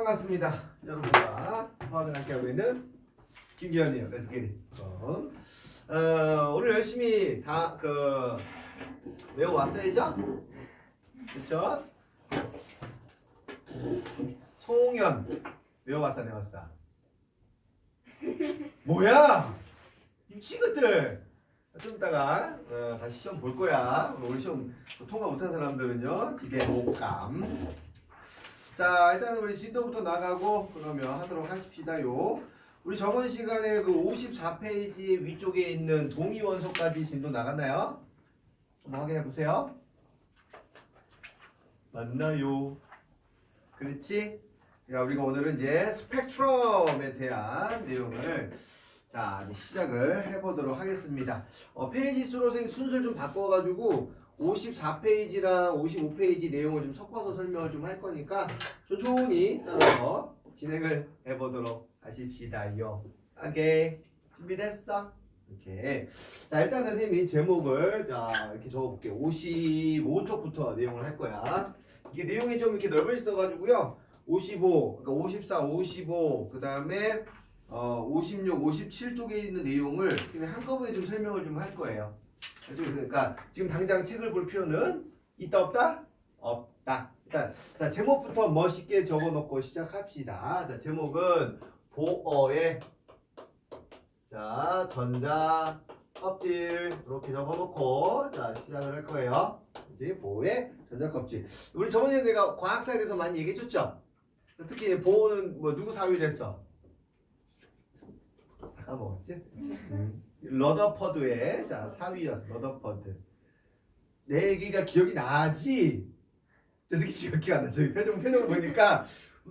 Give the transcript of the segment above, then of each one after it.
반갑습니다. 여러분과 화학을 함께 하고 있는 김기현이에요. Let's get it. 오늘 열심히 다 외워왔어야죠? 그쵸? 송현 외워왔어, 안 외웠어? 뭐야? 미친 것들! 좀 이따가 다시 시험 볼 거야. 우리 시험 통과 못한 사람들은요 집에 못감. 자, 일단 우리 진도부터 나가고 그러면 하도록 하십시다요. 우리 저번 시간에 그 54페이지 위쪽에 있는 동위원소까지 진도 나갔나요? 한번 확인해 보세요. 맞나요? 그렇지? 자, 우리가 오늘은 이제 스펙트럼에 대한 내용을 자, 이제 시작을 해보도록 하겠습니다. 페이지 수로 순서를 좀 바꿔가지고 54페이지랑 55페이지 내용을 좀 섞어서 설명을 좀 할 거니까 천천히 따라서 진행을 해보도록 하십시다요. 오케이. 준비됐어? 이렇게. 자, 일단은 선생님이 제목을 자 이렇게 적어볼게요. 55쪽부터 내용을 할 거야. 이게 내용이 좀 이렇게 넓어 있어가지고요. 55, 그러니까 54, 55, 그 다음에 56, 57쪽에 있는 내용을 한꺼번에 좀 설명을 좀 할 거예요. 그러니까 지금 당장 책을 볼 필요는 있다 없다? 없다. 일단 자 제목부터 멋있게 적어놓고 시작합시다. 자 제목은 보어의 자 전자 껍질 이렇게 적어놓고 자 시작을 할 거예요. 이제 보어의 전자 껍질. 우리 저번에 내가 과학사에서 많이 얘기해줬죠. 특히 보어는 뭐 누구 사유를 했어? 다 까먹었지? 러더퍼드의 자 사위였어. 러더퍼드. 내 얘기가 기억이 나지? 저 새끼 기억이 안 나. 저기 표정을 보니까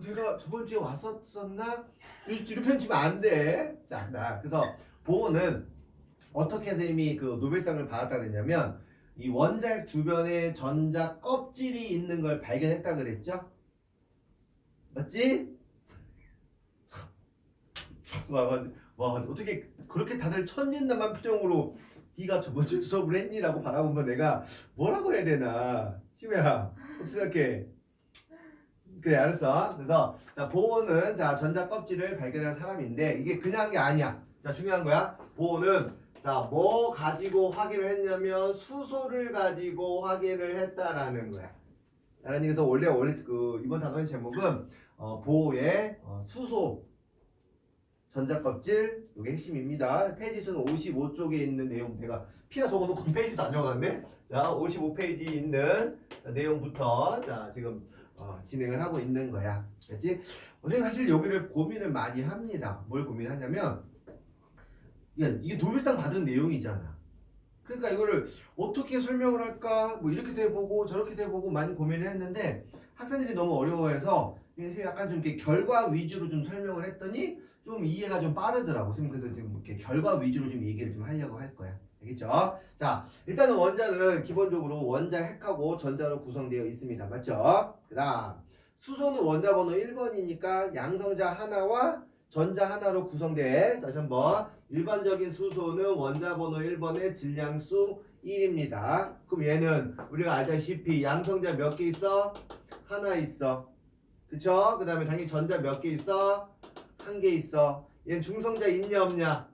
내가 저번 주에 왔었나? 이렇게 편집은 안 돼. 자, 그래서 보호는 어떻게 선생님이 그 노벨상을 받았다 그랬냐면 이 원자핵 주변에 전자 껍질이 있는 걸 발견했다 그랬죠? 맞지? 와 어떻게 그렇게 다들 천진난만 표정으로 네가 저번 주 수업을 했니라고 바라보면 내가 뭐라고 해야 되나? 시우야 어떻게 생각해? 그래 알았어. 그래서 자 보호는 자 전자 껍질을 발견한 사람인데 이게 그냥 게 아니야. 자 중요한 거야. 보호는 자 뭐 가지고 확인을 했냐면 수소를 가지고 확인을 했다라는 거야. 라는 얘기에서 원래 그 이번 단원의 제목은 보호의 수소 전자 껍질 이게 핵심입니다. 페이지 수는 55쪽에 있는 내용 내가 피가 적어놓고 페이지 수 안 적어놨네. 자 55페이지 있는 자, 내용부터 자 지금 진행을 하고 있는 거야. 그렇지? 선생님 사실 여기를 고민을 많이 합니다. 뭘 고민하냐면 이게 노벨상 받은 내용이잖아. 그러니까 이거를 어떻게 설명을 할까? 뭐 이렇게 돼보고 저렇게 돼보고 많이 고민을 했는데 학생들이 너무 어려워해서 약간 좀 이렇게 결과 위주로 좀 설명을 했더니 좀 이해가 좀 빠르더라고. 그래서 지금 이렇게 결과 위주로 좀 얘기를 좀 하려고 할 거야. 알겠죠? 자, 일단은 원자는 기본적으로 원자핵하고 전자로 구성되어 있습니다. 맞죠? 그 다음 수소는 원자 번호 1번이니까 양성자 하나와 전자 하나로 구성돼. 다시 한번 일반적인 수소는 원자 번호 1번의 질량수 1입니다. 그럼 얘는 우리가 알다시피 양성자 몇 개 있어? 하나 있어. 그쵸? 그 다음에 당연히 전자 몇 개 있어? 한 개 있어. 얘는 중성자 있냐 없냐?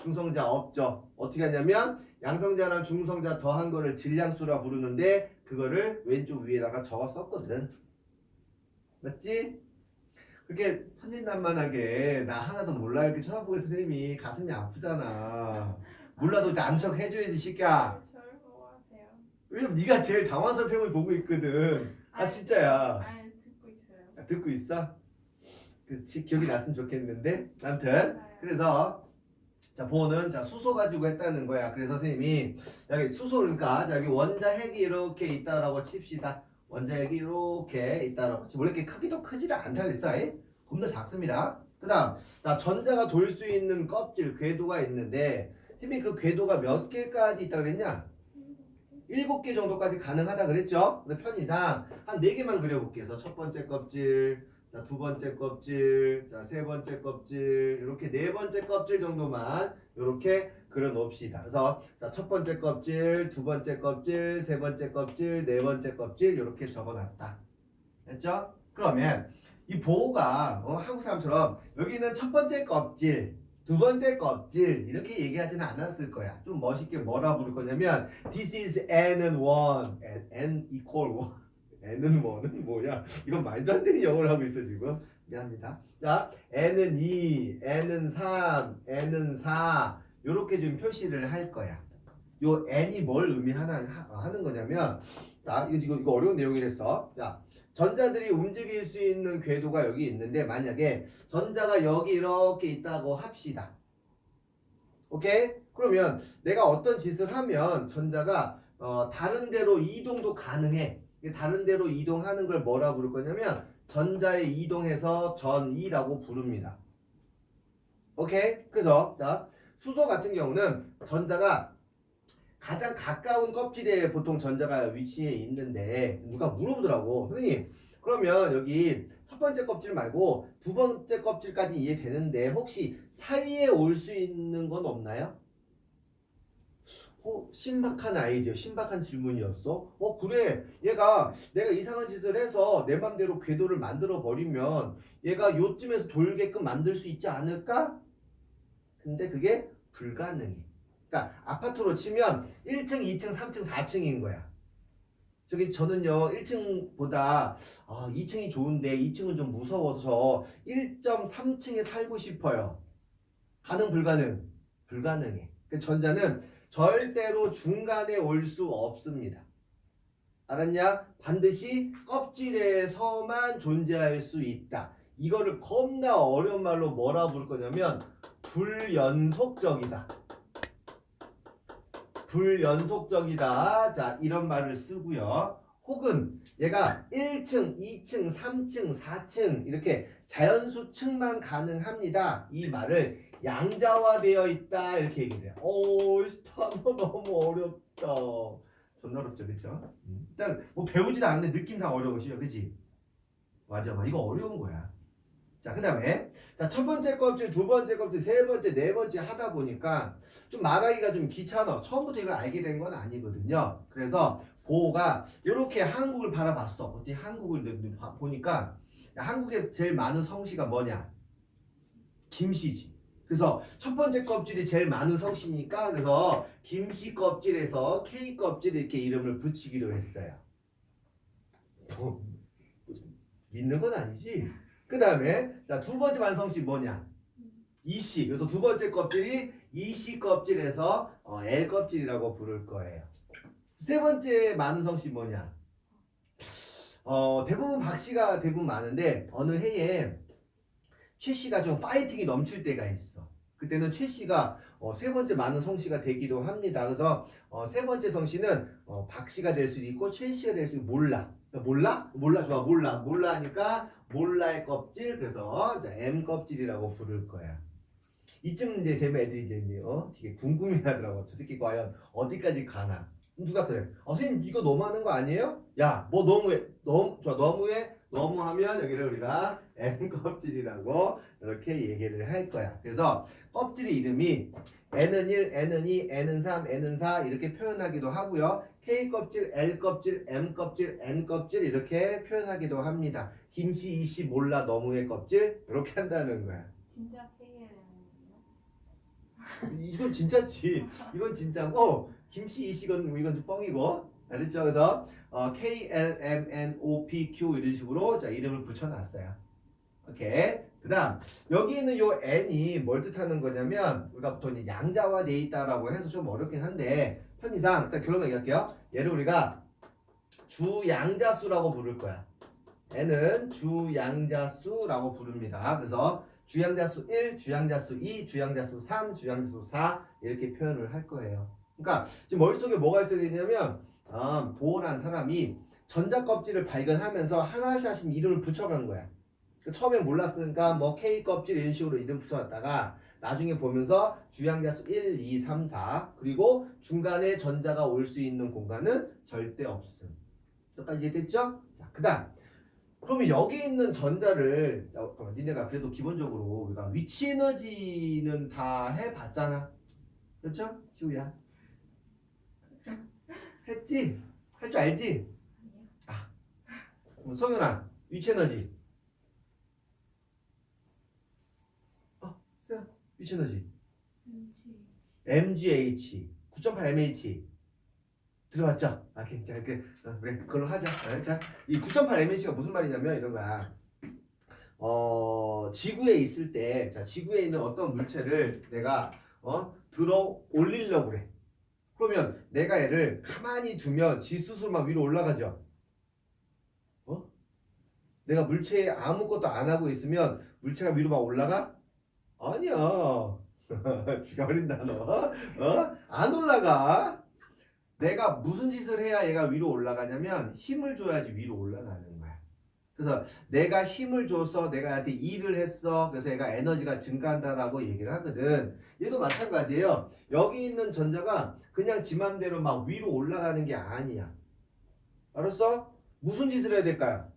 중성자 없죠. 어떻게 하냐면 양성자랑 중성자 더한 거를 질량수라 부르는데 그거를 왼쪽 위에다가 적어 썼거든. 맞지? 그렇게 천진난만하게 나 하나도 몰라 이렇게 쳐다보고 있어 선생님이 가슴이 아프잖아. 몰라도 이제 암석 해줘야지 새끼야. 저를 보호하세요. 왜냐면 네가 제일 당황스러운 표정을 보고 있거든. 아 진짜야. 아니 듣고 있어요. 듣고 있어? 그치 기억이 났으면 좋겠는데 아무튼 그래서 자 보호는 자 수소 가지고 했다는 거야. 그래서 선생님이 여기 수소 그러니까 자, 여기 원자핵이 이렇게 있다라고 칩시다. 원자핵이 이렇게 있다라고 원래 이렇게 크기도 크지도 않다 그랬어. 겁나 작습니다. 그 다음 자 전자가 돌 수 있는 껍질 궤도가 있는데 선생님이 그 궤도가 몇 개까지 있다 그랬냐? 7개 정도까지 가능하다 그랬죠? 근데 편의상 한 4개만 그려볼게요. 그래서 첫 번째 껍질, 자, 두 번째 껍질, 자, 세 번째 껍질, 이렇게 네 번째 껍질 정도만 이렇게 그려 놓읍시다. 그래서 자, 첫 번째 껍질, 두 번째 껍질, 세 번째 껍질, 네 번째 껍질 이렇게 적어 놨다. 됐죠? 그러면 이 보호가 한국 사람처럼 여기는 첫 번째 껍질, 두 번째 껍질 이렇게 얘기하지는 않았을 거야. 좀 멋있게 뭐라 부를 거냐면 This is n은 1, n equal 1. n은 1은 뭐야? 이건 말도 안 되는 영어를 하고 있어 지금. 미안합니다. 자, n은 2, n은 3, n은 4 이렇게 좀 표시를 할 거야. 요 n이 뭘 하는 거냐면 자, 이거 어려운 내용이랬어. 자, 전자들이 움직일 수 있는 궤도가 여기 있는데 만약에 전자가 여기 이렇게 있다고 합시다. 오케이? 그러면 내가 어떤 짓을 하면 전자가 다른 데로 이동도 가능해. 다른 데로 이동하는 걸 뭐라 부를 거냐면 전자의 이동해서 전이라고 부릅니다. 오케이? 그래서 자, 수소 같은 경우는 전자가 가장 가까운 껍질에 보통 전자가 위치해 있는데 누가 물어보더라고. 선생님 그러면 여기 첫 번째 껍질 말고 두 번째 껍질까지 이해되는데 혹시 사이에 올 수 있는 건 없나요? 신박한 아이디어, 신박한 질문이었어. 그래. 얘가 내가 이상한 짓을 해서 내 맘대로 궤도를 만들어 버리면 얘가 요쯤에서 돌게끔 만들 수 있지 않을까? 근데 그게 불가능해. 그러니까 아파트로 치면 1층, 2층, 3층, 4층인 거야. 저는요 1층보다 2층이 좋은데 2층은 좀 무서워서 1.3층에 살고 싶어요. 가능 불가능? 불가능해. 그 전자는 절대로 중간에 올 수 없습니다. 알았냐? 반드시 껍질에서만 존재할 수 있다. 이거를 겁나 어려운 말로 뭐라 부를 거냐면 불연속적이다. 불연속적이다. 자, 이런 말을 쓰고요. 혹은 얘가 1층, 2층, 3층, 4층 이렇게 자연수층만 가능합니다. 이 말을 양자화되어 있다 이렇게 얘기해요. 단어 너무 어렵다. 존나 어렵죠, 그렇죠? 일단 뭐 배우지도 않는데 느낌상 어려우시죠, 그렇지? 맞아, 이거 어려운 거야. 자, 그 다음에 자, 첫 번째 껍질, 두 번째 껍질, 세 번째, 네 번째 하다 보니까 좀 말하기가 좀 귀찮아. 처음부터 이걸 알게 된 건 아니거든요. 그래서 보호가 이렇게 한국을 바라봤어. 어떻게 한국을 보니까 한국에 제일 많은 성씨가 뭐냐? 김씨지. 그래서 첫 번째 껍질이 제일 많은 성씨니까 그래서 김씨 껍질에서 K 껍질 이렇게 이름을 붙이기로 했어요. 믿는 건 아니지? 그 다음에 자, 두 번째 완성씨 뭐냐? 이씨. 그래서 두 번째 껍질이 이씨 껍질에서 L 껍질이라고 부를 거예요. 세 번째 많은 성씨 뭐냐? 대부분 박씨가 대부분 많은데 어느 해에 최씨가 좀 파이팅이 넘칠 때가 있어. 그때는 최씨가 세 번째 많은 성씨가 되기도 합니다. 그래서 세 번째 성씨는 박씨가 될 수도 있고 최씨가 될 수도 있고 몰라. 몰라? 몰라 좋아. 몰라 하니까 몰라의 껍질. 그래서 M 껍질이라고 부를 거야. 이쯤 이제 되면 애들이 이제 되게 궁금해하더라고. 저 새끼 과연 어디까지 가나? 누가 그래? 선생님 이거 너무하는 거 아니에요? 야, 뭐 너무해? 너무해? 너무하면 여기를 우리가 M 껍질이라고 이렇게 얘기를 할 거야. 그래서 껍질 이름이 N은 1, N은 2, N은 3, N은 4 이렇게 표현하기도 하고요. K 껍질, L 껍질, M 껍질, N 껍질 이렇게 표현하기도 합니다. 김씨, 이씨, 몰라, 너무의 껍질 이렇게 한다는 거야. 진짜 KLM이요? 이건 진짜지. 이건 진짜고 김씨, 이씨건 이건 좀 뻥이고. 알겠죠? 그래서 KLMNOPQ 이런 식으로 자 이름을 붙여놨어요. 오케이. 그다음 여기 있는 요 n이 뭘 뜻하는 거냐면 우리가 보통 양자화돼 있다라고 해서 좀 어렵긴 한데 편의상 일단 결론 얘기할게요. 얘를 우리가 주양자수라고 부를 거야. n은 주양자수라고 부릅니다. 그래서 주양자수 1, 주양자수 2, 주양자수 3, 주양자수 4 이렇게 표현을 할 거예요. 그러니까 지금 머릿속에 뭐가 있어야 되냐면 보호란 사람이 전자껍질을 발견하면서 하나씩 이름을 붙여간 거야. 처음엔 몰랐으니까 뭐 K 껍질 이런 식으로 이름 붙여놨다가 나중에 보면서 주양자수 1, 2, 3, 4 그리고 중간에 전자가 올 수 있는 공간은 절대 없음. 여기까지 이해됐죠? 자, 그 다음 그러면 여기 있는 전자를 니네가 그래도 기본적으로 우리가 위치 에너지는 다 해봤잖아. 그렇죠? 시우야 했지? 할 줄 알지? 아니요. 그럼 성현아 위치 에너지 위치 에너지 MGH. MGH 9.8 mH 들어봤죠? 아 괜찮아 그래 그걸로 하자. 자, 이 9.8 mH가 무슨 말이냐면 이런 거야. 지구에 있을 때, 자 지구에 있는 어떤 물체를 내가 들어 올리려고 그래. 그러면 내가 얘를 가만히 두면 지 스스로 막 위로 올라가죠. 내가 물체에 아무것도 안 하고 있으면 물체가 위로 막 올라가? 아니야. 죽여버린다 너. 안 올라가. 내가 무슨 짓을 해야 얘가 위로 올라가냐면 힘을 줘야지 위로 올라가는 거야. 그래서 내가 힘을 줘서 내가 얘한테 일을 했어. 그래서 얘가 에너지가 증가한다라고 얘기를 하거든. 얘도 마찬가지예요. 여기 있는 전자가 그냥 지 맘대로 막 위로 올라가는 게 아니야. 알았어? 무슨 짓을 해야 될까요?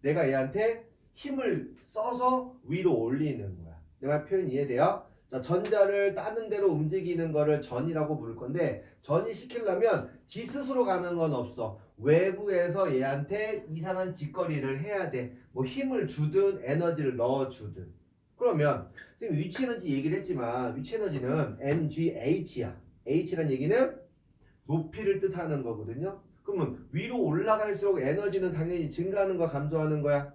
내가 얘한테 힘을 써서 위로 올리는 거야. 내 말 표현 이해돼요? 자, 전자를 다른 데로 움직이는 거를 전이라고 부를 건데 전이 시키려면 지 스스로 가는 건 없어. 외부에서 얘한테 이상한 짓거리를 해야 돼. 뭐 힘을 주든 에너지를 넣어주든. 그러면 지금 위치 에너지 얘기를 했지만 위치 에너지는 MGH야. H란 얘기는 높이를 뜻하는 거거든요. 그러면 위로 올라갈수록 에너지는 당연히 증가하는 거야, 감소하는 거야?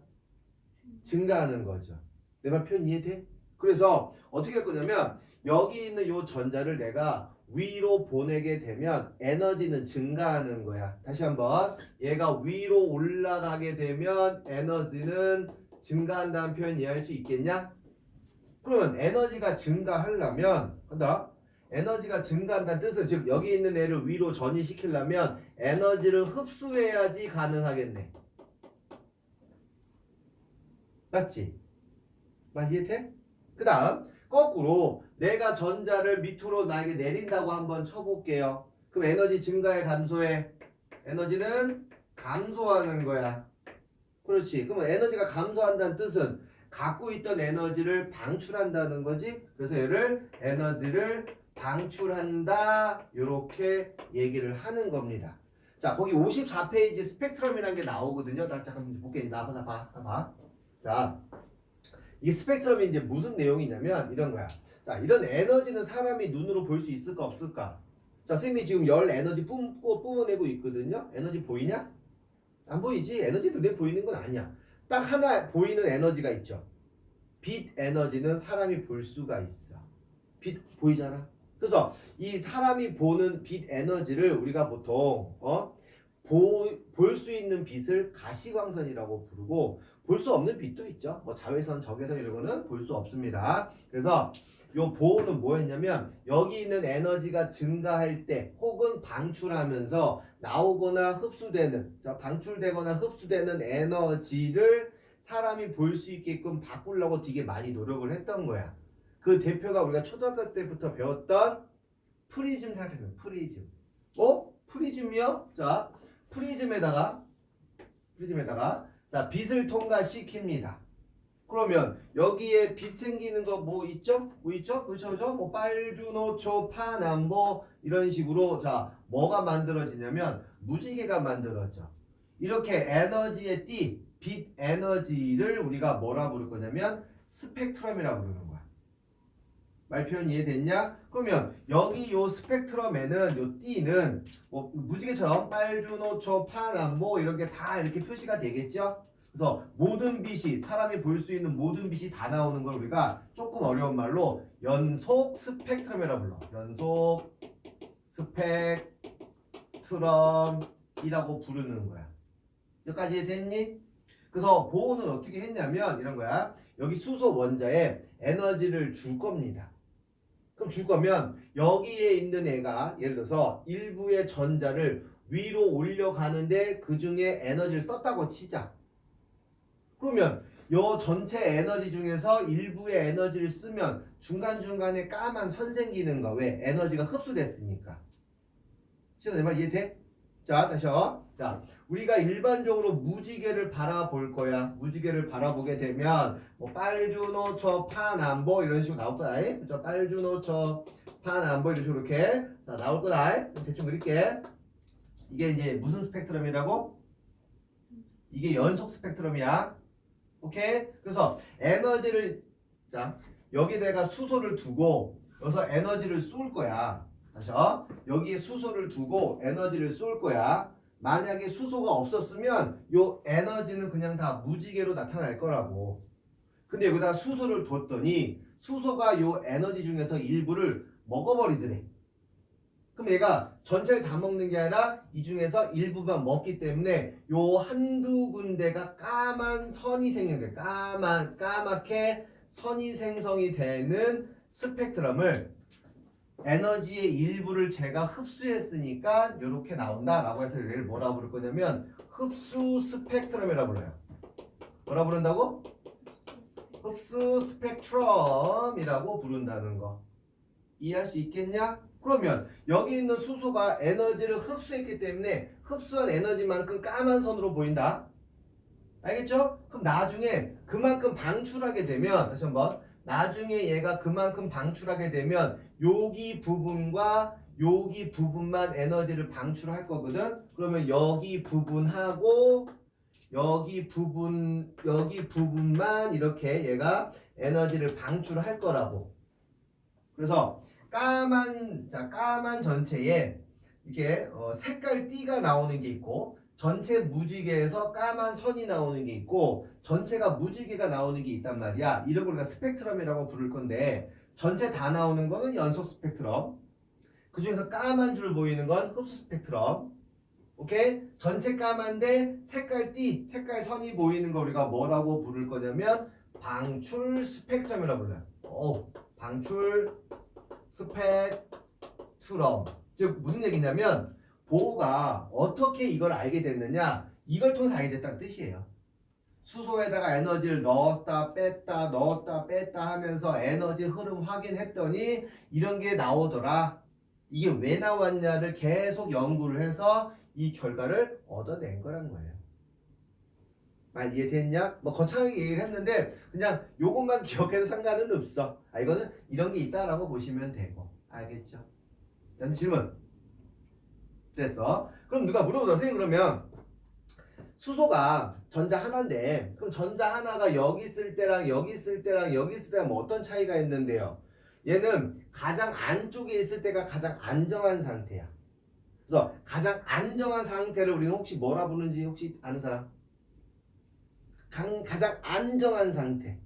증가하는 거죠. 내 말 표현 이해돼? 그래서 어떻게 할 거냐면 여기 있는 요 전자를 내가 위로 보내게 되면 에너지는 증가하는 거야. 다시 한번 얘가 위로 올라가게 되면 에너지는 증가한다는 표현 이해할 수 있겠냐? 그러면 에너지가 증가하려면 한다. 에너지가 증가한다는 뜻은 즉 여기 있는 애를 위로 전이시키려면 에너지를 흡수해야지 가능하겠네. 맞지? 말 이해돼? 그 다음 거꾸로 내가 전자를 밑으로 나에게 내린다고 한번 쳐볼게요. 그럼 에너지 증가해 감소해? 에너지는 감소하는 거야. 그렇지. 그러면 에너지가 감소한다는 뜻은 갖고 있던 에너지를 방출한다는 거지. 그래서 얘를 에너지를 방출한다 이렇게 얘기를 하는 겁니다. 자 거기 54페이지 스펙트럼이라는 게 나오거든요. 나 잠깐 볼게. 봐. 자 이 스펙트럼이 이제 무슨 내용이냐면 이런 거야. 자 이런 에너지는 사람이 눈으로 볼 수 있을까 없을까? 자 쌤이 지금 열 에너지 뿜어내고 있거든요. 에너지 보이냐? 안 보이지? 에너지 눈에 보이는 건 아니야. 딱 하나 보이는 에너지가 있죠. 빛 에너지는 사람이 볼 수가 있어. 빛 보이잖아. 그래서 이 사람이 보는 빛 에너지를 우리가 보통 볼 수 있는 빛을 가시광선이라고 부르고 볼 수 없는 빛도 있죠. 뭐 자외선, 적외선 이런 거는 볼 수 없습니다. 그래서 요 보호는 뭐였냐면 여기 있는 에너지가 증가할 때 혹은 방출하면서 나오거나 흡수되는 방출되거나 흡수되는 에너지를 사람이 볼 수 있게끔 바꾸려고 되게 많이 노력을 했던 거야. 그 대표가 우리가 초등학교 때부터 배웠던 프리즘 생각하시면 프리즘. 프리즘이요? 자, 프리즘에다가 자 빛을 통과시킵니다. 그러면 여기에 빛 생기는 거 뭐 있죠? 그렇죠? 뭐 빨주노초 파남보 이런 식으로 자 뭐가 만들어지냐면 무지개가 만들어져. 이렇게 에너지의 띠, 빛 에너지를 우리가 뭐라 부를 거냐면 스펙트럼이라고 부르는 거야. 말 표현 이해됐냐? 그러면 여기 요 스펙트럼에는 요 띠는 뭐 무지개처럼 빨주노초 파남보 이런 게 다 이렇게 표시가 되겠죠? 그래서 모든 빛이 사람이 볼 수 있는 모든 빛이 다 나오는 걸 우리가 조금 어려운 말로 연속 스펙트럼이라고 불러. 연속 스펙트럼이라고 부르는 거야. 여기까지 됐니? 그래서 보호는 어떻게 했냐면 이런 거야. 여기 수소 원자에 에너지를 줄 겁니다. 그럼 줄 거면 여기에 있는 애가 예를 들어서 일부의 전자를 위로 올려가는데 그 중에 에너지를 썼다고 치자. 그러면 요 전체 에너지 중에서 일부의 에너지를 쓰면 중간중간에 까만 선 생기는 거 왜? 에너지가 흡수됐으니까. 시연아 내 말 이해돼? 자 다시요. 자 우리가 일반적으로 무지개를 바라볼 거야. 무지개를 바라보게 되면 뭐 빨주노초 파남보 이런 식으로 나올 거야. 그죠? 빨주노초 파남보 이런 식으로 이렇게 자 나올 거다. 대충 그릴게. 이게 이제 무슨 스펙트럼이라고? 이게 연속 스펙트럼이야. 오케이? 그래서 에너지를 자, 여기다가 수소를 두고 여기서 에너지를 쏠 거야. 다시 여기에 수소를 두고 에너지를 쏠 거야. 만약에 수소가 없었으면 요 에너지는 그냥 다 무지개로 나타날 거라고. 근데 여기다 수소를 뒀더니 수소가 요 에너지 중에서 일부를 먹어버리더래. 그럼 얘가 전체를 다 먹는 게 아니라 이 중에서 일부만 먹기 때문에 요 한두 군데가 까만 선이 생긴 거예요. 까맣게 선이 생성이 되는 스펙트럼을 에너지의 일부를 제가 흡수했으니까 이렇게 나온다라고 해서 얘를 뭐라 부를 거냐면 흡수 스펙트럼이라고 불러요. 뭐라 부른다고? 흡수 스펙트럼이라고 부른다는 거. 이해할 수 있겠냐? 그러면 여기 있는 수소가 에너지를 흡수했기 때문에 흡수한 에너지만큼 까만 선으로 보인다. 알겠죠? 그럼 나중에 그만큼 방출하게 되면 다시 한번 나중에 얘가 그만큼 방출하게 되면 여기 부분과 여기 부분만 에너지를 방출할 거거든. 그러면 여기 부분하고 여기 부분만 이렇게 얘가 에너지를 방출할 거라고. 그래서 까만 전체에 이렇게 색깔 띠가 나오는 게 있고 전체 무지개에서 까만 선이 나오는 게 있고 전체가 무지개가 나오는 게 있단 말이야. 이런 걸 우리가 스펙트럼이라고 부를 건데 전체 다 나오는 거는 연속 스펙트럼. 그 중에서 까만 줄 보이는 건 흡수 스펙트럼. 오케이? 전체 까만데 색깔 띠, 색깔 선이 보이는 거 우리가 뭐라고 부를 거냐면 방출 스펙트럼이라고 불러요. 방출 스펙트럼. 즉 무슨 얘기냐면 보호가 어떻게 이걸 알게 됐느냐, 이걸 통해서 알게 됐다는 뜻이에요. 수소에다가 에너지를 넣었다 뺐다 넣었다 뺐다 하면서 에너지 흐름 확인했더니 이런 게 나오더라. 이게 왜 나왔냐를 계속 연구를 해서 이 결과를 얻어낸 거란 거예요. 말 이해됐냐? 뭐 거창하게 얘기를 했는데 그냥 요것만 기억해도 상관은 없어. 이거는 이런 게 있다라고 보시면 되고. 알겠죠? 자, 질문 됐어. 그럼 누가 물어보더라. 선생님 그러면 수소가 전자 하나인데 그럼 전자 하나가 여기 있을 때랑 여기 있을 때랑 여기 있을 때랑 뭐 어떤 차이가 있는데요? 얘는 가장 안쪽에 있을 때가 가장 안정한 상태야. 그래서 가장 안정한 상태를 우리는 혹시 뭐라 부르는지 혹시 아는 사람? 가장 안정한 상태를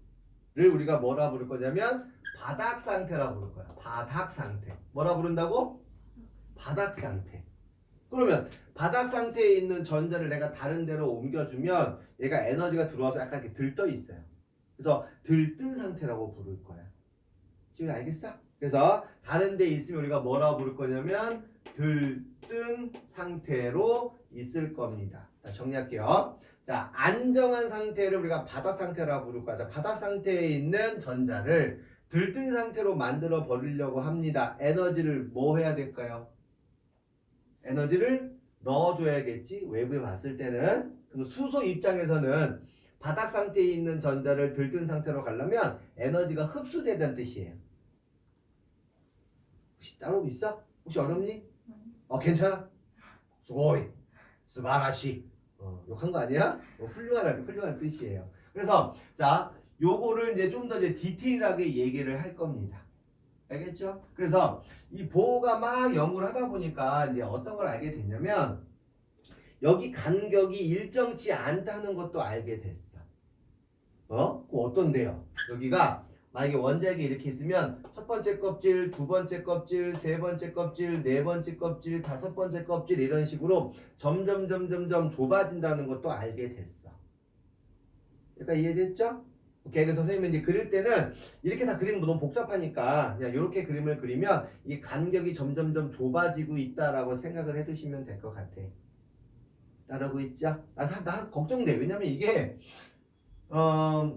우리가 뭐라 부를 거냐면 바닥 상태라고 부를 거야. 바닥 상태. 뭐라 부른다고? 바닥 상태. 그러면 바닥 상태에 있는 전자를 내가 다른 데로 옮겨주면 얘가 에너지가 들어와서 약간 이렇게 들떠 있어요. 그래서 들뜬 상태라고 부를 거야. 지금 알겠어? 그래서 다른 데 있으면 우리가 뭐라고 부를 거냐면 들뜬 상태로 있을 겁니다. 자, 정리할게요. 자, 안정한 상태를 우리가 바닥 상태라고 부를 거야. 자, 바닥 상태에 있는 전자를 들뜬 상태로 만들어 버리려고 합니다. 에너지를 뭐 해야 될까요? 에너지를 넣어줘야겠지. 외부에 봤을 때는. 그럼 수소 입장에서는 바닥 상태에 있는 전자를 들뜬 상태로 가려면 에너지가 흡수되다는 뜻이에요. 혹시 따로 있어? 혹시 어렵니? 괜찮아? 수고이 스바라시. 욕한 거 아니야? 훌륭한 뜻이에요. 그래서 자, 요거를 이제 좀 더 이제 디테일하게 얘기를 할 겁니다. 알겠죠? 그래서 이 보호가 막 연구를 하다 보니까 이제 어떤 걸 알게 됐냐면 여기 간격이 일정치 않다는 것도 알게 됐어. 그 어떤데요? 여기가 만약에 원자핵이 이렇게 있으면 첫 번째 껍질, 두 번째 껍질, 세 번째 껍질, 네 번째 껍질, 다섯 번째 껍질 이런 식으로 점점 좁아진다는 것도 알게 됐어. 그러니까 이해됐죠? 오케이. 그래서 선생님이 이제 그릴 때는 이렇게 다 그리면 너무 복잡하니까 그냥 이렇게 그림을 그리면 이 간격이 점점 좁아지고 있다라고 생각을 해두시면 될 것 같아. 따르고 있죠? 나 걱정돼. 왜냐면 이게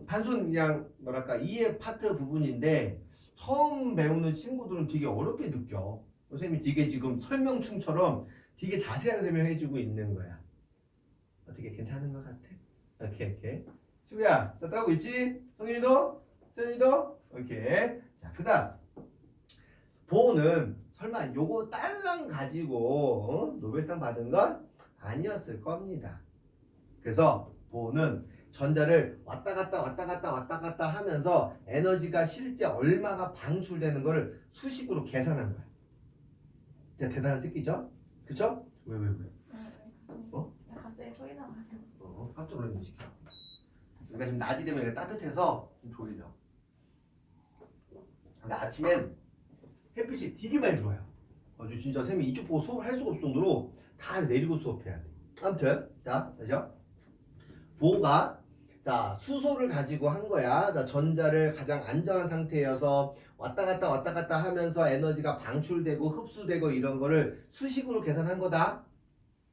단순 그냥 뭐랄까 이해 파트 부분인데 처음 배우는 친구들은 되게 어렵게 느껴. 선생님이 되게 지금 설명충처럼 되게 자세하게 설명해주고 있는 거야. 어떻게 괜찮은 것 같아? 오케이. 친구야, 자 따라오고 있지? 성윤이도? 세윤이도? 오케이. 자, 그다음 보호는 설마 요거 딸랑 가지고 노벨상 받은 건 아니었을 겁니다. 그래서 보호는 전자를 왔다 갔다 왔다 갔다 하면서 에너지가 실제 얼마가 방출되는 거를 수식으로 계산한 거야. 진짜 대단한 새끼죠? 그쵸? 왜? 어? 갑자기 소리 나가지고. 깜짝 놀랐네 지금. 우리가 지금 낮이 되면 이렇게 따뜻해서 좀 졸려. 근데 아침엔 햇빛이 되게 많이 들어와요. 아주 진짜 쌤이 이쪽 보고 수업을 할 수가 없을 정도로 다 내리고 수업해야 돼. 아무튼 자 다시요. 보호가 자 수소를 가지고 한 거야. 자 전자를 가장 안정한 상태여서 왔다 갔다 하면서 에너지가 방출되고 흡수되고 이런 거를 수식으로 계산한 거다.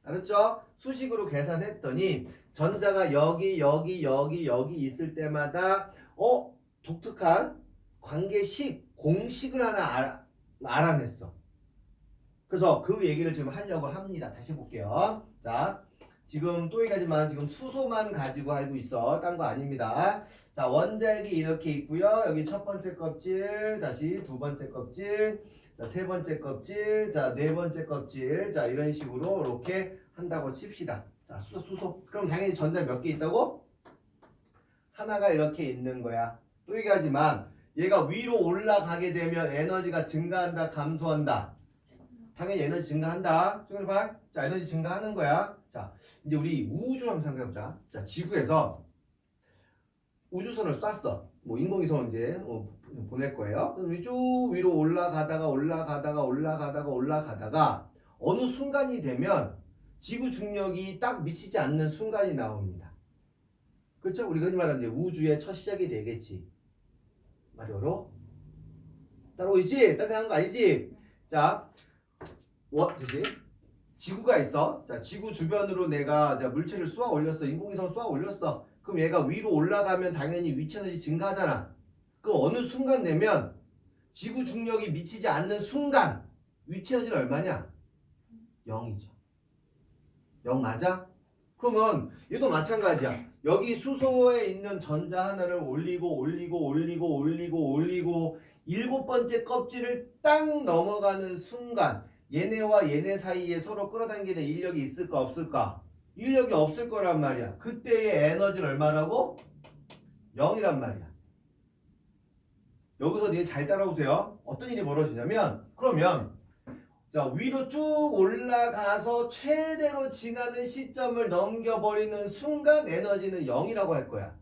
알았죠? 수식으로 계산했더니 전자가 여기 있을 때마다 독특한 관계식 공식을 하나 알아냈어. 그래서 그 얘기를 지금 하려고 합니다. 다시 볼게요. 자, 지금 또 여기까지만 지금 수소만 가지고 알고 있어. 딴 거 아닙니다. 자, 원자핵이 이렇게 있고요. 여기 첫 번째 껍질, 다시 두 번째 껍질, 자, 세 번째 껍질, 자, 네 번째 껍질. 자, 이런 식으로 이렇게 한다고 칩시다. 자, 수소. 그럼 당연히 전자 몇 개 있다고? 하나가 이렇게 있는 거야. 또 얘기하지만 얘가 위로 올라가게 되면 에너지가 증가한다, 감소한다. 당연히 에너지 증가한다. 생각해 봐. 자, 에너지 증가하는 거야. 자, 이제 우리 우주를 한번 생각해보자. 자, 지구에서 우주선을 쐈어. 뭐 인공위성 이제 보낼 거예요. 그럼 쭉 위로 올라가다가 어느 순간이 되면 지구 중력이 딱 미치지 않는 순간이 나옵니다. 그렇죠? 우리가 흔히 말하는 이제 우주의 첫 시작이 되겠지. 말이 어려워? 따라오지? 따뜻한 거 아니지? 자, 다시 지구가 있어. 자, 지구 주변으로 내가 물체를 쏘아 올렸어. 인공위성 쏘아 올렸어. 그럼 얘가 위로 올라가면 당연히 위치 에너지 증가하잖아. 그럼 어느 순간 되면 지구 중력이 미치지 않는 순간 위치 에너지는 얼마냐? 0이죠. 0 맞아? 그러면 얘도 마찬가지야. 여기 수소에 있는 전자 하나를 올리고 일곱 번째 껍질을 딱 넘어가는 순간 얘네와 얘네 사이에 서로 끌어당기는 인력이 있을까 없을까? 인력이 없을 거란 말이야. 그때의 에너지는 얼마라고? 0이란 말이야. 여기서 니네 잘 따라오세요. 어떤 일이 벌어지냐면 그러면 자 위로 쭉 올라가서 최대로 지나는 시점을 넘겨버리는 순간 에너지는 0이라고 할 거야.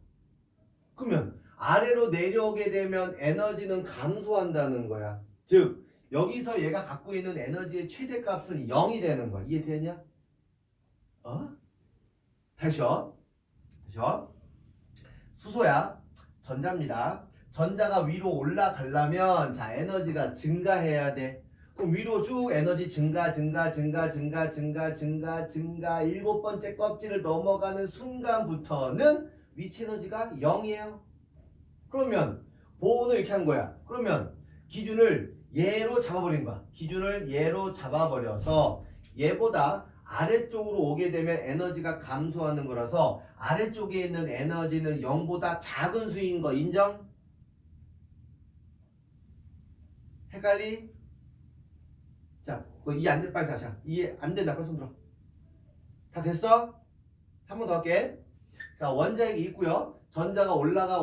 그러면 아래로 내려오게 되면 에너지는 감소한다는 거야. 즉 여기서 얘가 갖고 있는 에너지의 최대값은 0이 되는 거야. 이해되냐? 다시요. 수소야. 전자입니다. 전자가 위로 올라가려면 자 에너지가 증가해야 돼. 그럼 위로 쭉 에너지 증가 일곱 번째 껍질을 넘어가는 순간부터는 위치 에너지가 0이에요. 그러면 보호는 이렇게 한 거야. 그러면 기준을 얘로 잡아버린 거야. 기준을 얘로 잡아버려서 얘보다 아래쪽으로 오게 되면 에너지가 감소하는 거라서 아래쪽에 있는 에너지는 0보다 작은 수인 거 인정? 헷갈리? 자, 이해 안 돼? 빨리 다시 이해 안 된다. 빨리 손 들어. 다 됐어? 한 번 더 할게. 자, 원자핵이 있고요. 전자가 올라가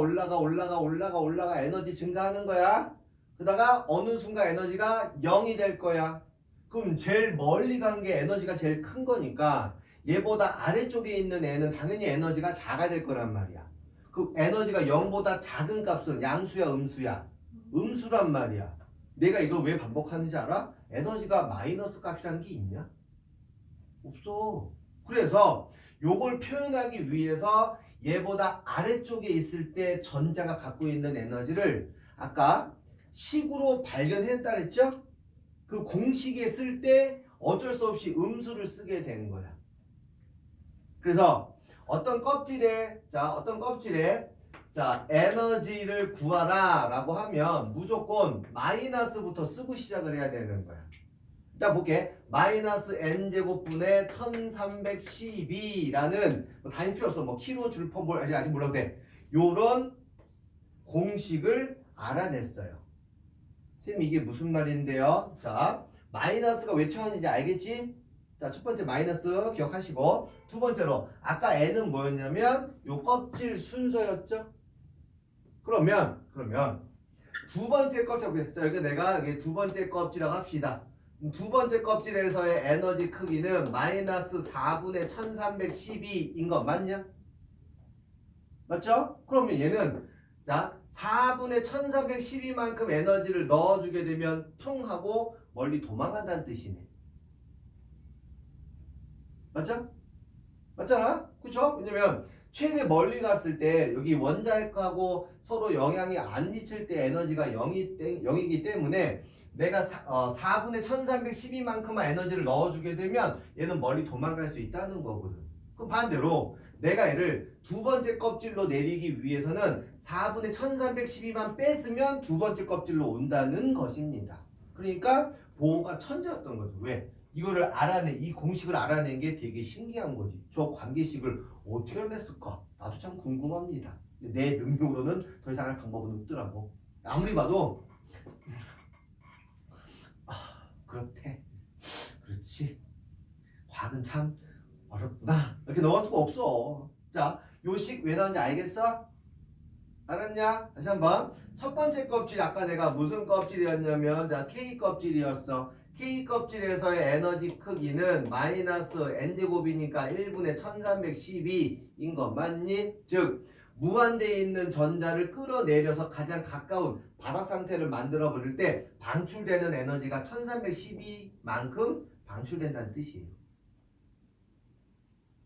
에너지 증가하는 거야. 그러다가 어느 순간 에너지가 0이 될 거야. 그럼 제일 멀리 간 게 에너지가 제일 큰 거니까 얘보다 아래쪽에 있는 애는 당연히 에너지가 작아야 될 거란 말이야. 그 에너지가 0보다 작은 값은 양수야 음수야? 음수란 말이야. 내가 이걸 왜 반복하는지 알아? 에너지가 마이너스 값이라는 게 있냐? 없어. 그래서 요걸 표현하기 위해서 얘보다 아래쪽에 있을 때 전자가 갖고 있는 에너지를 아까 식으로 발견했다 그랬죠? 그 공식에 쓸 때 어쩔 수 없이 음수를 쓰게 된 거야. 그래서 어떤 껍질에 자 에너지를 구하라 라고 하면 무조건 마이너스부터 쓰고 시작을 해야 되는 거야. 자 볼게. 마이너스 n제곱분의 1312라는 단위 필요 없어. 뭐 키로 줄퍼 뭘 아직 몰라도 돼. 요런 공식을 알아냈어요. 선생님 이게 무슨 말인데요? 자 마이너스가 왜 태어나는지 알겠지? 자 첫 번째 마이너스 기억하시고 두 번째로 아까 n은 뭐였냐면 요 껍질 순서였죠? 그러면 두 번째 껍질, 자 여기 내가 여기 두 번째 껍질이라고 합시다. 두 번째 껍질에서의 에너지 크기는 마이너스 4분의 1312인 거 맞냐? 맞죠? 그러면 얘는 자 4분의 1312만큼 에너지를 넣어주게 되면 퉁 하고 멀리 도망간다는 뜻이네. 맞죠? 맞잖아? 그쵸? 왜냐면 최대 멀리 갔을 때 여기 원자핵하고 서로 영향이 안 미칠 때 에너지가 0이기 때문에 내가 4분의 1312만큼만 에너지를 넣어주게 되면 얘는 멀리 도망갈 수 있다는 거거든. 그럼 반대로 내가 얘를 두 번째 껍질로 내리기 위해서는 4분의 1312만 뺐으면 두 번째 껍질로 온다는 것입니다. 그러니까 보호가 천재였던 거죠. 왜? 이거를 이 공식을 알아낸 게 되게 신기한 거지. 저 관계식을 어떻게 알아냈을까? 나도 참 궁금합니다. 내 능력으로는 더 이상 할 방법은 없더라고. 아무리 봐도 그렇대. 그렇지. 과학은 참 어렵구나. 이렇게 넘어갈 수가 없어. 자, 요식 왜 나온지 알겠어? 알았냐? 다시 한번. 첫 번째 껍질 아까 내가 무슨 껍질이었냐면 자 K 껍질이었어. K 껍질에서의 에너지 크기는 마이너스 n제곱이니까 1분의 1312인 거 맞니? 즉 무한대에 있는 전자를 끌어내려서 가장 가까운 바닥 상태를 만들어 버릴 때 방출되는 에너지가 1312만큼 방출된다는 뜻이에요.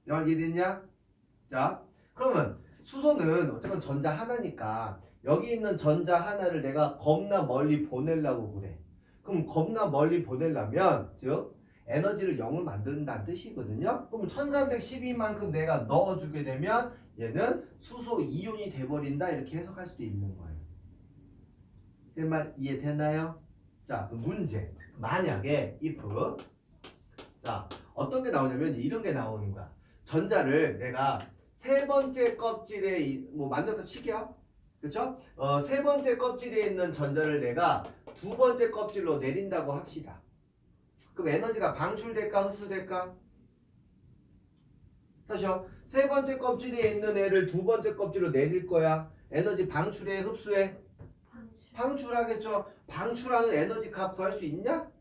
이해됐냐? 자, 그러면 수소는 어쨌건 전자 하나니까 여기 있는 전자 하나를 내가 겁나 멀리 보내려고 그래. 그럼 겁나 멀리 보내려면 즉 에너지를 0을 만든다는 뜻이거든요. 그럼 1312만큼 내가 넣어주게 되면 얘는 수소 이온이 돼버린다 이렇게 해석할 수도 있는 거예요. 쌤 말 이해됐나요? 자, 문제. 만약에 if 자 어떤 게 나오냐면 이제 이런 게 나오는 거야. 전자를 내가 세 번째 껍질에 뭐 만졌다 치게요. 그렇죠? 세 번째 껍질에 있는 전자를 내가 두 번째 껍질로 내린다고 합시다. 그럼 에너지가 방출될까 흡수될까? 다시요. 세 번째 껍질에 있는 애를 두 번째 껍질로 내릴 거야. 에너지 방출해 흡수해? 방출하겠죠. 방출하는 에너지 값 구할 수 있냐?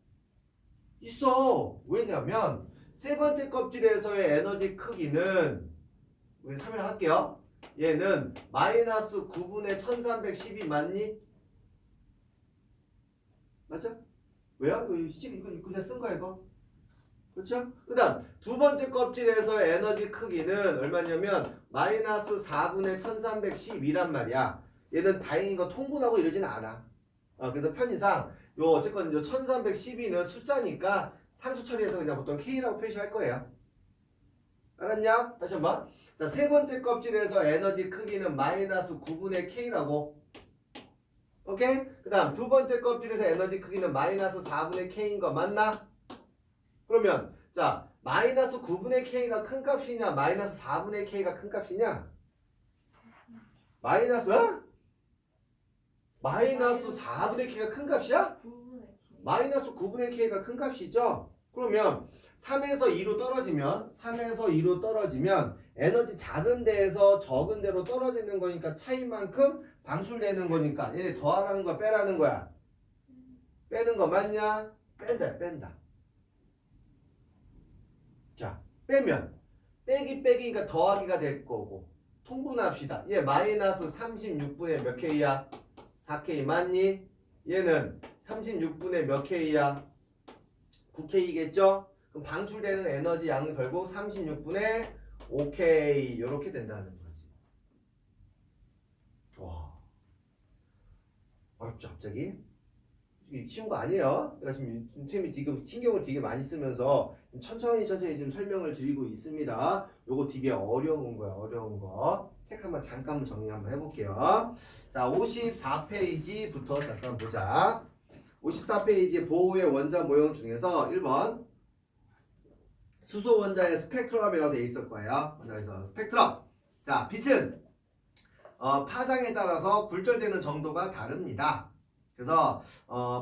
있어. 왜냐면 세 번째 껍질에서의 에너지 크기는 우리 설명할게요. 얘는 마이너스 9분의 1312 맞니? 맞죠? 왜요? 이거 그냥 쓴 거야 이거? 그렇죠? 그 다음 두 번째 껍질에서 에너지 크기는 얼마냐면 마이너스 4분의 1312란 말이야. 얘는 다행히 이거 통분하고 이러진 않아. 그래서 편의상 요 어쨌건 요 1312는 숫자니까 상수 처리해서 그냥 보통 K라고 표시할 거예요. 알았냐? 다시 한번. 자, 세 번째 껍질에서 에너지 크기는 마이너스 9분의 K라고. 오케이? 그 다음 두 번째 껍질에서 에너지 크기는 마이너스 4분의 K인 거 맞나? 그러면 자 마이너스 9분의 K가 큰 값이냐 마이너스 4분의 K가 큰 값이냐? 마이너스 마이너스 4분의 K가 큰 값이야? 마이너스 9분의 K가 큰 값이죠? 그러면 3에서 2로 떨어지면 에너지 작은 데에서 적은 데로 떨어지는 거니까 차이만큼 방출되는 거니까 얘네 더하라는 거야 빼라는 거야? 빼는 거 맞냐? 뺀다. 자 빼면 빼기니까 더하기가 될 거고 통분합시다. 얘 마이너스 36분의 몇 K야? 4K 맞니? 얘는 36분의 몇 K야? 9K겠죠? 그럼 방출되는 에너지 양은 결국 36분의 5K 이렇게 된다는 거지. 와 어렵죠 갑자기? 쉬운 거 아니에요. 내가 지금 신경을 되게 많이 쓰면서 천천히 좀 설명을 드리고 있습니다. 요거 되게 어려운 거야 어려운 거. 책 한번 잠깐 정리 한번 해볼게요. 자 54페이지부터 잠깐 보자. 54페이지 보호의 원자 모형 중에서 1번 수소 원자의 스펙트럼이라고 되어 있을 거예요. 원자에서 스펙트럼. 자 빛은 파장에 따라서 굴절되는 정도가 다릅니다. 그래서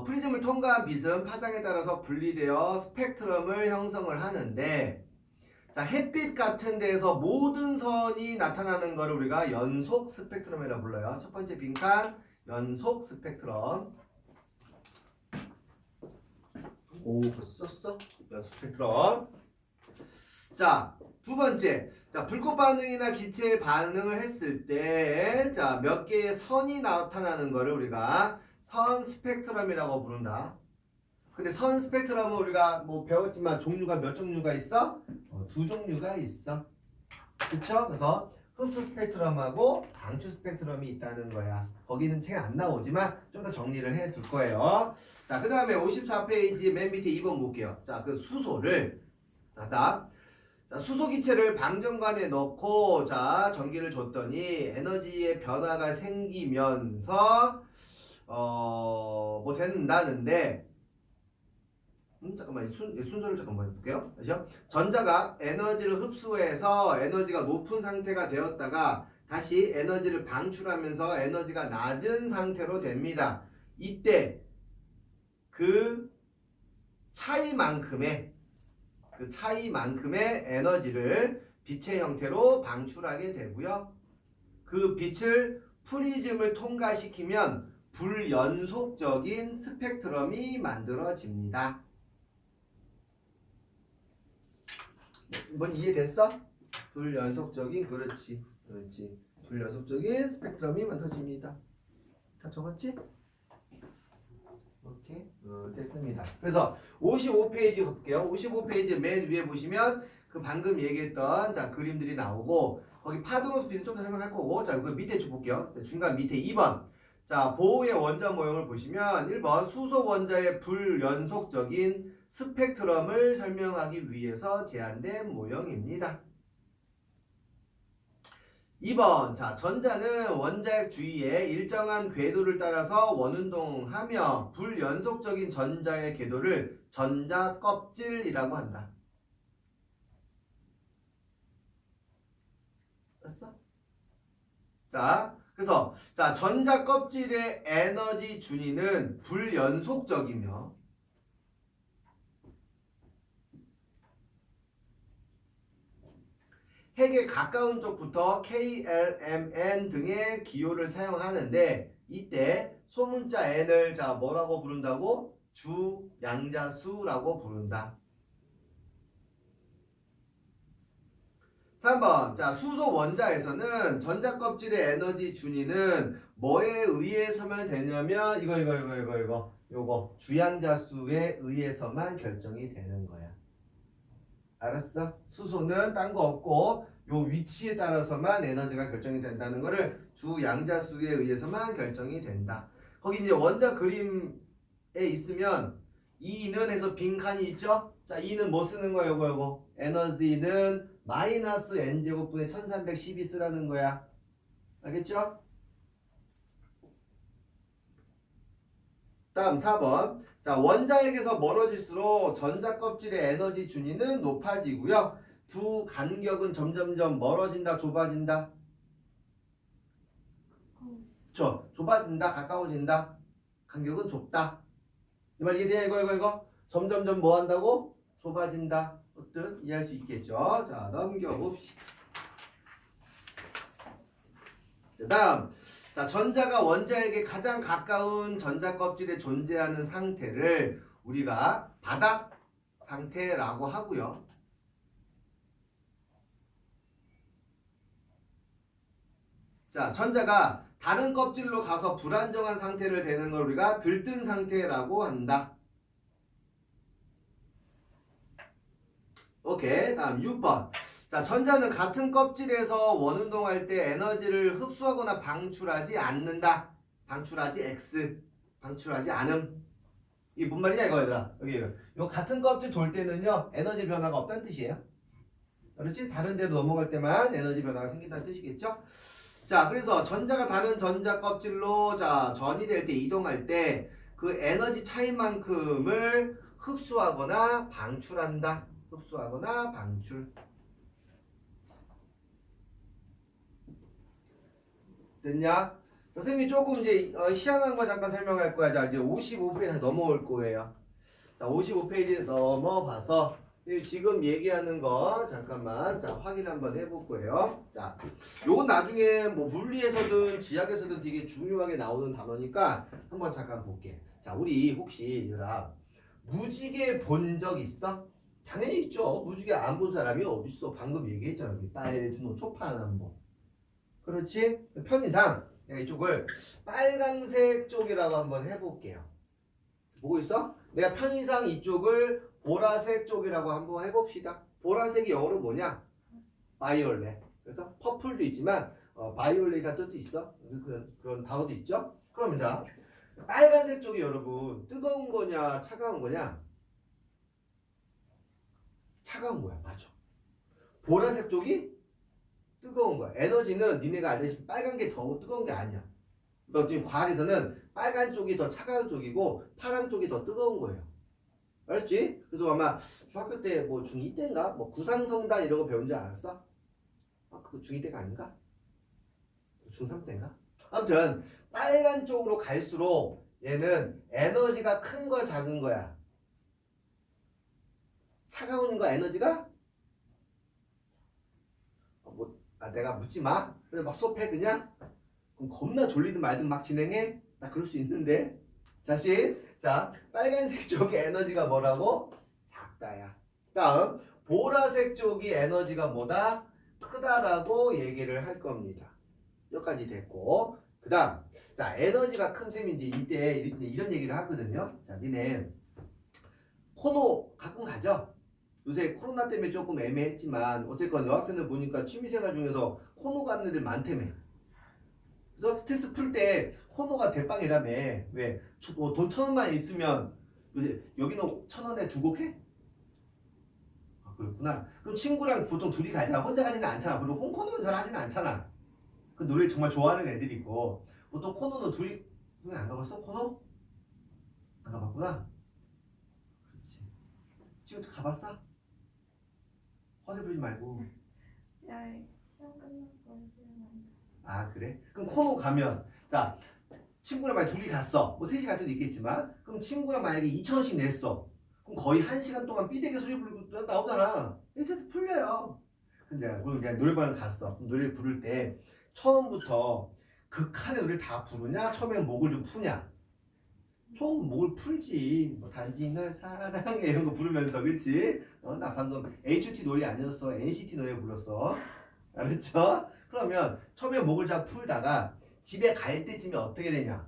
프리즘을 통과한 빛은 파장에 따라서 분리되어 스펙트럼을 형성을 하는데 자, 햇빛 같은 데에서 모든 선이 나타나는 거를 우리가 연속 스펙트럼이라고 불러요. 첫 번째 빈칸 연속 스펙트럼. 오, 벌써 썼어? 연속 스펙트럼. 자, 두 번째. 자, 불꽃 반응이나 기체의 반응을 했을 때, 자, 몇 개의 선이 나타나는 거를 우리가 선 스펙트럼이라고 부른다. 근데 선 스펙트럼은 우리가 뭐 배웠지만 종류가 몇 종류가 있어? 두 종류가 있어. 그쵸? 그래서 흡수 스펙트럼하고 방출 스펙트럼이 있다는 거야. 거기는 책 안 나오지만 좀 더 정리를 해 둘 거예요. 자, 그 다음에 54페이지 맨 밑에 2번 볼게요. 자, 그 수소를 자, 수소 기체를 방전관에 넣고 자, 전기를 줬더니 에너지의 변화가 생기면서 뭐 된다는데 잠깐만 순서를 잠깐만 해볼게요. 다시요. 전자가 에너지를 흡수해서 에너지가 높은 상태가 되었다가 다시 에너지를 방출하면서 에너지가 낮은 상태로 됩니다. 이때 그 차이만큼의 에너지를 빛의 형태로 방출하게 되고요. 그 빛을 프리즘을 통과시키면 불연속적인 스펙트럼이 만들어집니다. 이번 이해됐어? 불연속적인 그렇지 불연속적인 스펙트럼이 만들어집니다. 다 적었지? 오케이 됐습니다. 그래서 55페이지 볼게요. 55페이지 맨 위에 보시면 그 방금 얘기했던 자 그림들이 나오고 거기 파동호수 빛을 좀 더 설명할 거고 자 그 밑에 좀 볼게요. 중간 밑에 2번 자 보호의 원자 모형을 보시면 1번 수소 원자의 불연속적인 스펙트럼을 설명하기 위해서 제안된 모형입니다. 2번 자 전자는 원자핵 주위에 일정한 궤도를 따라서 원운동하며 불연속적인 전자의 궤도를 전자 껍질이라고 한다. 됐어? 자 그래서 자 전자 껍질의 에너지 준위는 불연속적이며 핵에 가까운 쪽부터 KLMN 등의 기호를 사용하는데 이때 소문자 N을 자 뭐라고 부른다고? 주양자수라고 부른다. 3번 자 수소 원자에서는 전자 껍질의 에너지 준위는 뭐에 의해서만 되냐면 요거 주양자수에 의해서만 결정이 되는 거야. 알았어? 수소는 딴 거 없고 요 위치에 따라서만 에너지가 결정이 된다는 거를 주양자수에 의해서만 결정이 된다. 거기 이제 원자 그림에 있으면 2는 해서 빈칸이 있죠? 자 2는 뭐 쓰는 거야 요거 에너지는 마이너스 n제곱분의 1312 쓰라는 거야. 알겠죠? 다음 4번 자 원자핵에서 멀어질수록 전자 껍질의 에너지 준위는 높아지고요. 두 간격은 점점점 멀어진다 좁아진다? 좁아진다 가까워진다? 간격은 좁다. 이 말 이해돼요? 이거 점점점 뭐 한다고? 좁아진다. 어떤 이해할 수 있겠죠? 자 넘겨봅시다. 그 다음 자 전자가 원자에게 가장 가까운 전자 껍질에 존재하는 상태를 우리가 바닥 상태라고 하고요. 자 전자가 다른 껍질로 가서 불안정한 상태를 되는 걸 우리가 들뜬 상태라고 한다. 오케이 다음 6번 자 전자는 같은 껍질에서 원운동할 때 에너지를 흡수하거나 방출하지 않는다. 방출하지 X 방출하지 않음. 이게 뭔 말이냐 이거 얘들아. 여기 요 같은 껍질 돌 때는요 에너지 변화가 없다는 뜻이에요. 그렇지? 다른 데로 넘어갈 때만 에너지 변화가 생긴다는 뜻이겠죠? 자 그래서 전자가 다른 전자 껍질로 자 전이될 때 이동할 때 그 에너지 차이만큼을 흡수하거나 방출한다. 흡수하거나 방출. 됐냐? 선생님이 조금 이제 희한한 거 잠깐 설명할 거야. 자 이제 55페이지 넘어올 거예요. 자 55페이지 넘어봐서 지금 얘기하는 거 잠깐만 자 확인 한번 해볼 거예요. 자, 요건 나중에 뭐 물리에서든 지학에서든 되게 중요하게 나오는 단어니까 한번 잠깐 볼게. 자, 우리 혹시 얘들아 무지개 본 적 있어? 당연히 있죠. 무지개 안 본 사람이 어딨어? 방금 얘기했잖아. 우리 빨주노 초파남보. 그렇지? 편의상 내가 이쪽을 빨강색 쪽이라고 한번 해볼게요. 보고 있어? 내가 편의상 이쪽을 보라색 쪽이라고 한번 해봅시다. 보라색이 영어로 뭐냐? 바이올렛. 그래서 퍼플도 있지만 바이올렛이라는 뜻도 있어. 그런 단어도 있죠. 그러면 자 빨간색 쪽이 여러분 뜨거운 거냐 차가운 거냐? 차가운 거야. 맞아. 보라색 쪽이 뜨거운 거야. 에너지는 니네가 알다시피 빨간 게 더 뜨거운 게 아니야. 그러니까 지금 과학에서는 빨간 쪽이 더 차가운 쪽이고 파란 쪽이 더 뜨거운 거예요. 알았지? 그래서 아마 중학교 때 뭐 중2 때인가? 뭐 구상성단 이런 거 배운 줄 알았어? 아, 그거 중2 때가 아닌가? 중3 때인가? 아무튼 빨간 쪽으로 갈수록 얘는 에너지가 큰 거야 작은 거야? 차가운 거 에너지가? 내가 묻지 마? 그냥 막 수업해 그냥? 그럼 겁나 졸리든 말든 막 진행해? 나 그럴 수 있는데 다시 자 빨간색 쪽이 에너지가 뭐라고? 작다야. 다음 보라색 쪽이 에너지가 뭐다? 크다라고 얘기를 할 겁니다. 여기까지 됐고 그 다음 자 에너지가 큰 셈이 이제 이때 이런 얘기를 하거든요. 자 니네 코노 가끔 가죠? 요새 코로나 때문에 조금 애매했지만 어쨌건 여학생들 보니까 취미생활 중에서 코노 가는 애들 많다며. 그래서 스트레스 풀 때 코노가 대빵이라며. 왜? 돈 1,000원만 있으면 요새 여기는 1,000원에 2곡 해? 아 그렇구나. 그럼 친구랑 보통 둘이 가잖아. 혼자 가지는 않잖아. 그리고 홈코노는 잘 하지는 않잖아. 그 노래 정말 좋아하는 애들이 있고 보통 코노는 둘이 안 가봤어? 코노? 안 가봤구나. 그렇지. 지금 가봤어? 허세 부리지 말고. 야, 시험 끝나고 시험 아 그래? 그럼 코노 가면 자 친구랑 만약 둘이 갔어 뭐 셋이 갈 때도 있겠지만 그럼 친구랑 만약에 2,000원씩 냈어 그럼 거의 1시간 동안 삐되게 소리 부르고 나오잖아. 스트레스 풀려요. 근데 그냥 노래방을 갔어. 그럼 노래를 부를 때 처음부터 극한의 노래를 다 부르냐? 처음에 목을 좀 푸냐? 처음 목을 풀지. 뭐 단지 널 사랑해 이런 거 부르면서 그치? 나 방금 HOT 노래 아니었어. NCT 노래 불렀어. 알았죠? 그러면 처음에 목을 잘 풀다가 집에 갈 때쯤에 어떻게 되냐?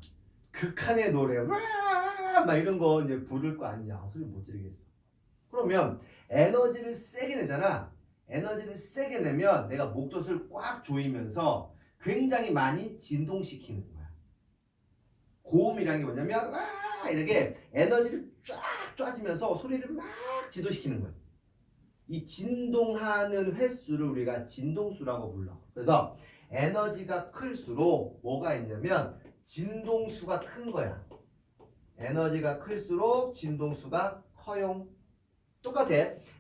극한의 노래 와막 이런 거 이제 부를 거 아니냐? 소리 못 지르겠어. 그러면 에너지를 세게 내잖아. 에너지를 세게 내면 내가 목젖을 꽉 조이면서 굉장히 많이 진동시키는 거야. 고음이라는 게 뭐냐면 와 이렇게 에너지를 쫙 쫙지면서 소리를 막 진동시키는 거야. 이 진동하는 횟수를 우리가 진동수라고 불러. 그래서 에너지가 클수록 뭐가 있냐면 진동수가 큰 거야. 에너지가 클수록 진동수가 커요. 똑같아.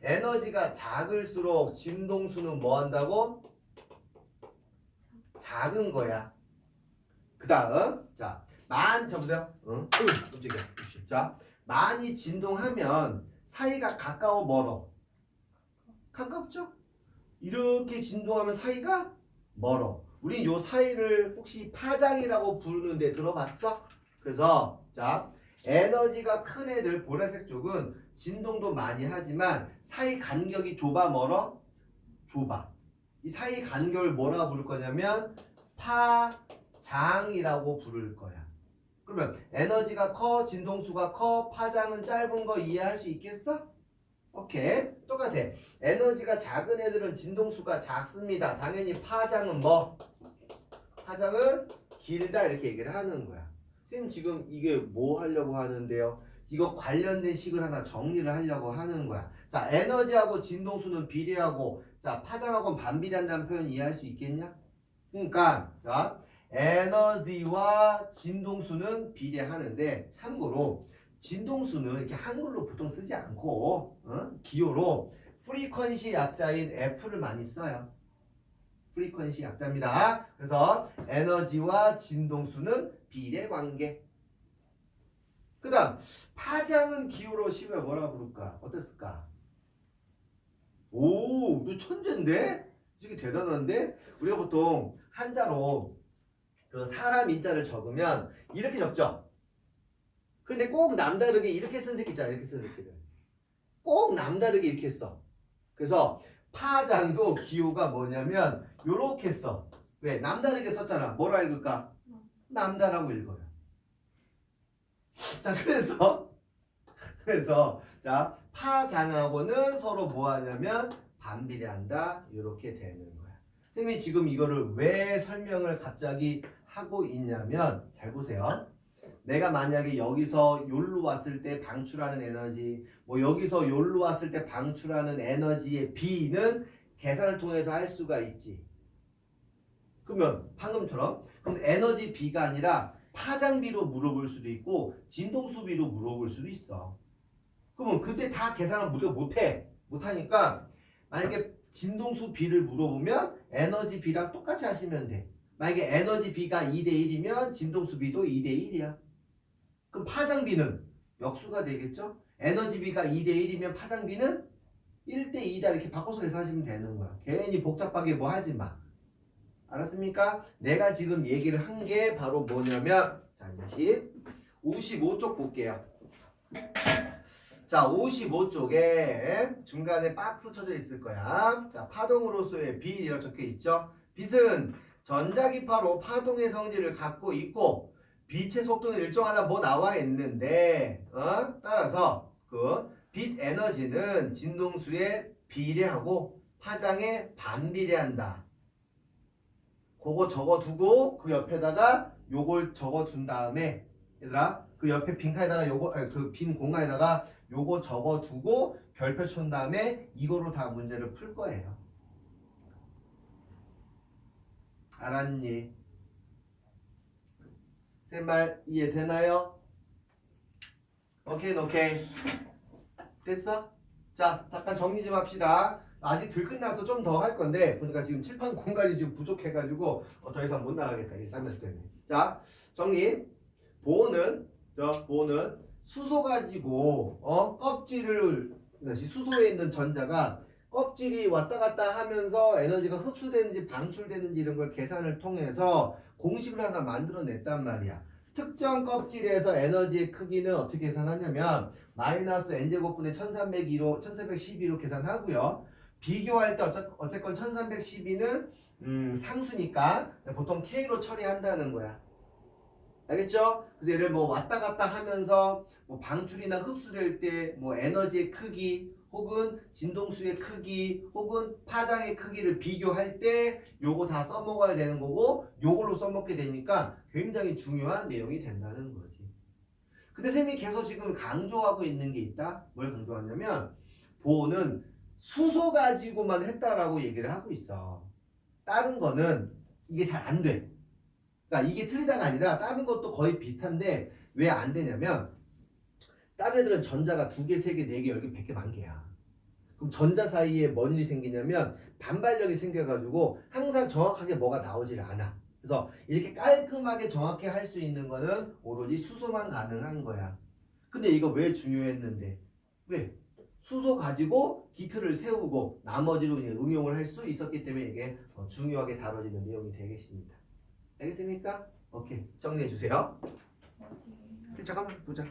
에너지가 작을수록 진동수는 뭐 한다고? 작은 거야. 그 다음 자 잡으세요. 응? 깜짝이야. 자 많이 진동하면 사이가 가까워 멀어? 가깝죠? 이렇게 진동하면 사이가 멀어. 우리 요 사이를 혹시 파장이라고 부르는데 들어봤어? 그래서 자 에너지가 큰 애들 보라색 쪽은 진동도 많이 하지만 사이 간격이 좁아 멀어? 좁아. 이 사이 간격을 뭐라고 부를 거냐면 파장이라고 부를 거야. 그러면 에너지가 커, 진동수가 커, 파장은 짧은 거 이해할 수 있겠어? 오케이. 똑같아. 에너지가 작은 애들은 진동수가 작습니다. 당연히 파장은 뭐? 파장은 길다 이렇게 얘기를 하는 거야. 선생님 지금 이게 뭐 하려고 하는데요? 이거 관련된 식을 하나 정리를 하려고 하는 거야. 자, 에너지하고 진동수는 비례하고 자, 파장하고는 반비례한다는 표현 이해할 수 있겠냐? 그러니까 자, 에너지와 진동수는 비례하는데 참고로 진동수는 이렇게 한글로 보통 쓰지 않고 기호로 프리퀀시 약자인 F를 많이 써요. 프리퀀시 약자입니다. 그래서 에너지와 진동수는 비례관계. 그 다음 파장은 기호로 시부야 뭐라 부를까? 어땠을까? 오, 너 천재인데? 되게 대단한데? 우리가 보통 한자로 그 사람 인자를 적으면 이렇게 적죠? 근데 꼭 남다르게 이렇게 쓴 새끼 있잖아. 이렇게 쓴 새끼들. 꼭 남다르게 이렇게 써. 그래서 파장도 기호가 뭐냐면 요렇게 써. 왜? 남다르게 썼잖아. 뭐라 읽을까? 남다라고 읽어요. 자, 그래서 자, 파장하고는 서로 뭐 하냐면 반비례한다. 이렇게 되는 거야. 선생님이 지금 이거를 왜 설명을 갑자기 하고 있냐면 잘 보세요. 내가 만약에 여기서 요로 왔을 때 방출하는 에너지, 뭐 여기서 요로 왔을 때 방출하는 에너지의 B는 계산을 통해서 할 수가 있지. 그러면 방금처럼 그럼 에너지 B가 아니라 파장비로 물어볼 수도 있고 진동수비로 물어볼 수도 있어. 그러면 그때 다 계산을 우리가 못하니까 만약에 진동수 B를 물어보면 에너지 B랑 똑같이 하시면 돼. 만약에 에너지 B가 2대 1이면 진동수 B도 2대 1이야. 그럼 파장비는 역수가 되겠죠? 에너지 B가 2대 1이면 파장비는 1대 2다 이렇게 바꿔서 계산하시면 되는 거야. 괜히 복잡하게 뭐 하지 마. 알았습니까? 내가 지금 얘기를 한 게 바로 뭐냐면 자, 다시 55쪽 볼게요. 자, 55쪽에 중간에 박스 쳐져 있을 거야. 자, 파동으로서의 빛 이렇게 적혀 있죠. 빛은 전자기파로 파동의 성질을 갖고 있고 빛의 속도는 일정하다 뭐 나와 있는데 따라서 그 빛 에너지는 진동수에 비례하고 파장에 반비례한다. 그거 적어두고 그 옆에다가 요걸 적어둔 다음에 얘들아 그 옆에 빈칸에다가 요거 그 빈 공간에다가 요거 적어두고 별표 친 다음에 이거로 다 문제를 풀 거예요. 알았니? 제 말 이해되나요? 오케이 됐어? 자 잠깐 정리 좀 합시다. 아직 덜 끝났어. 좀 더 할 건데 보니까 지금 칠판 공간이 지금 부족해가지고 더 이상 못 나가겠다. 이게 장난 죽겠네. 자 정리. 보호는 수소 가지고 껍질을 다시 수소에 있는 전자가 껍질이 왔다 갔다 하면서 에너지가 흡수되는지 방출되는지 이런 걸 계산을 통해서 공식을 하나 만들어냈단 말이야. 특정 껍질에서 에너지의 크기는 어떻게 계산하냐면 마이너스 n제곱분의 1312로 계산하고요. 비교할 때 어쨌건 1312는 상수니까 보통 K로 처리한다는 거야. 알겠죠? 그래서 얘를 뭐 왔다 갔다 하면서 뭐 방출이나 흡수될 때 뭐 에너지의 크기 혹은 진동수의 크기 혹은 파장의 크기를 비교할 때 요거 다 써먹어야 되는 거고 요걸로 써먹게 되니까 굉장히 중요한 내용이 된다는 거지. 근데 쌤이 계속 지금 강조하고 있는 게 있다. 뭘 강조하냐면 보호는 수소 가지고만 했다라고 얘기를 하고 있어. 다른 거는 이게 잘 안 돼. 그러니까 이게 틀리다가 아니라 다른 것도 거의 비슷한데 왜 안 되냐면 다른 애들은 전자가 2개, 3개, 4개, 10개, 100개, 10,000개야. 그럼 전자 사이에 뭔 일이 생기냐면 반발력이 생겨가지고 항상 정확하게 뭐가 나오질 않아. 그래서 이렇게 깔끔하게 정확히 할 수 있는 거는 오로지 수소만 가능한 거야. 근데 이거 왜 중요했는데? 왜? 수소 가지고 기틀을 세우고 나머지로 응용을 할 수 있었기 때문에 이게 중요하게 다뤄지는 내용이 되겠습니다. 알겠습니까? 오케이 정리해 주세요. 잠깐만 보자.